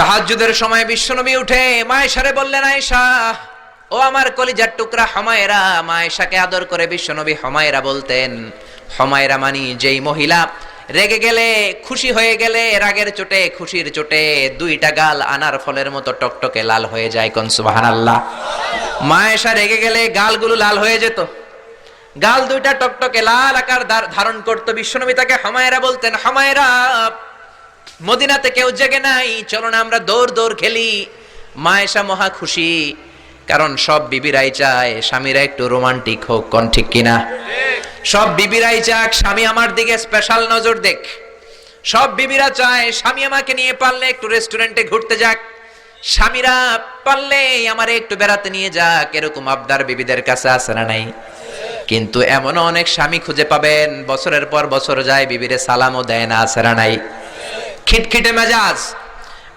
তাহাজ্জুদের সময় বিশ্বনবী উঠে মায়েশারে বললেন, আয়েশা ও আমার কলিজার টুকরা হুমায়রা। মায়েশাকে আদর করে বিশ্বনবী হুমায়রা বলতেন। হুমায়রা মানি যেই মহিলা রেগে গেলে, খুশি হয়ে গেলে, রাগের চোটে, খুশির চোটে দুইটা গাল আনার ফলের মতো টকটকে লাল হয়ে যায়। কোন সুবহানাল্লাহ। মায়েশা রেগে গেলে গালগুলো লাল হয়ে যেত, গাল দুইটা টকটকে লাল আকার ধারণ করত। বিশ্বনবী তাকে হুমায়রা বলতেন, হুমায়রা মদিনাতে কেউ জেগে নাই, চলো না আমরা দৌড় দৌড় খেলি। মায়েশা মহা খুশি, কারণ সব বিবিরাই চায় স্বামীরা একটু রোমান্টিক হোক। কোন ঠিক কিনা? সব বিবিরাই চাক স্বামী আমার দিকে স্পেশাল নজর দেখ। সব বিবিরা চায় স্বামী আমাকে নিয়ে পারলে একটু রেস্টুরেন্টে ঘুরতে যাক, স্বামীরা পারলে আমারে একটু বেড়াতে নিয়ে যাক। এরকম আবদার বিবিদের কাছে আছে না নাই? কিন্তু এমন অনেক স্বামী খুঁজে পাবেন বছরের পর বছর যায় বিবিরে সালামও দেয় না, আছে না নাই? খিটখিটে মেজাজ,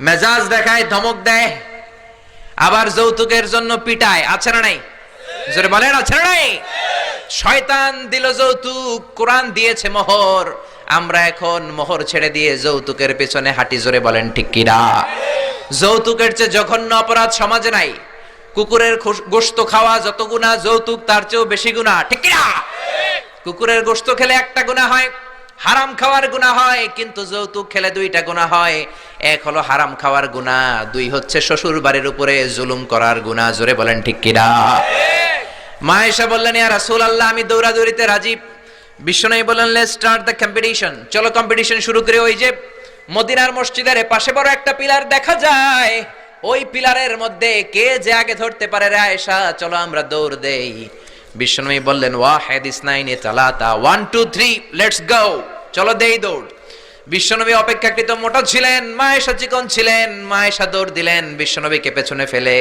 মেজাজ দেখায়, ধমক দেয়, আবার যৌতুকের জন্য পিটায়, আছে না নাই? জোরে বলেন, আছে না নাই? শয়তান দিল যৌতুক, কোরআন দিয়েছে মোহর। আমরা এখন মোহর ছেড়ে দিয়ে যৌতুকের পেছনে হাঁটি। জোরে বলেন ঠিক কিনা? যৌতুকের চেয়ে জঘন্য অপরাধ সমাজে নাই। কুকুরের গোশত খাওয়া যত গুনাহ, যৌতুক তার চেয়েও বেশি গুনাহ। ঠিক কিনা? কুকুরের গোশত খেলে একটা গুনাহ হয়, হারাম খাওয়ার গুনাহ হয়, কিন্তু যৌতুক খেলে দুইটা গুনাহ হয়। এক হলো হারাম খাওয়ার গুনাহ, দুই হচ্ছে শ্বশুর বাড়ির উপরে জুলুম করার গুনাহ। জোরে বলেন ঠিক কিনা? মায়েশা বললেন, ইয়া রাসূলুল্লাহ আমি দৌড়াদৌড়িতে রাজি। বিশ্বনবী বললেন, লেটস স্টার্ট দ্য কম্পিটিশন, চলো কম্পিটিশন শুরু করি। ওই যে মদিনার মসজিদের পাশে বড় একটা পিলার দেখা যায়, ওই পিলারের মধ্যে কে যে আগে ধরতে পারে রে আয়েশা, চলো আমরা দৌড় দেই। বিশ্বনবী বললেন, ওয়াহিদ ইসনাইনি তালাতা, 1 2 3 লেটস গো, চলো দেই দৌড়। বিশ্বনবী অপেক্ষাকৃত মোটা ছিলেন, মায়েশা চিকন ছিলেন। মায়েশা দৌড় দিলেন, বিশ্বনবীকে পেছনে ফেলে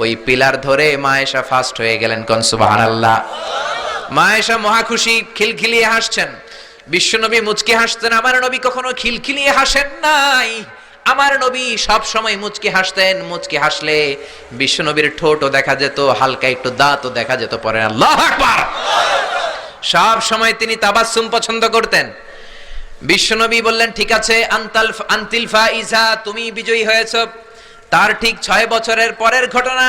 ওই পিলার ধরে মায়েশা ফার্স্ট হয়ে গেলেন। কোন সুবহানাল্লাহ। মায়েশা মহা খুশি, খিলখিলিয়ে হাসছেন। বিশ্বনবী মুচকি হাসতেন। আমার নবী কখনো খিলখিলিয়ে হাসেন নাই। আমার নবী সব সময় মুচকি হাসতেন। মুচকি হাসলে বিশ্বনবীর ঠোঁটও দেখা যেত, হালকা একটু দাঁতও দেখা যেত। পরে আল্লাহু আকবার। সব সময় তিনি তাবাসসুম পছন্দ করতেন। বিশ্বনবী বললেন, ঠিক আছে, আনতিল ফাইজা, তুমি বিজয়ী হয়েছো। তার ঠিক 6 বছরের পরের ঘটনা।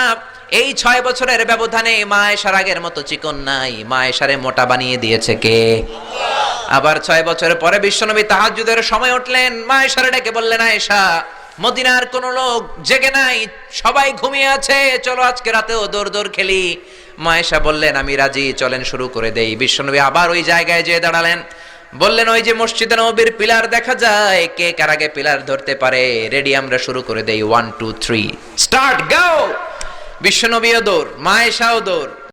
এই 6 বছরের ব্যবধানে মায়েশার আগের মতো চিকন নাই, মায়েশারে মোটা বানিয়ে দিয়েছে কে? আবার 6 বছর পরে বিশ্বনবী তাহাজ্জুদের সময় উঠলেন, মায়েশারে ডেকে বললেন, আয়েশা মদিনার কোন লোক জেগে নাই, সবাই ঘুমিয়ে আছে, চলো আজকে রাতেও দৌড় দৌড় খেলি। মায়েশা বললেন, আমি রাজি, চলেন শুরু করে দেই। বিশ্বনবী আবার ওই জায়গায় যেয়ে দাঁড়ালেন, বললেন, ওই যে মসজিদে নববীর পিলার দেখা যায়, কে কার আগে পিলার ধরতে পারে? রেডি, আমরা শুরু করে দেই। 1 2 3 স্টার্ট, গো। বিশ্বনবীও দৌড়, মায়েশাও দৌড়।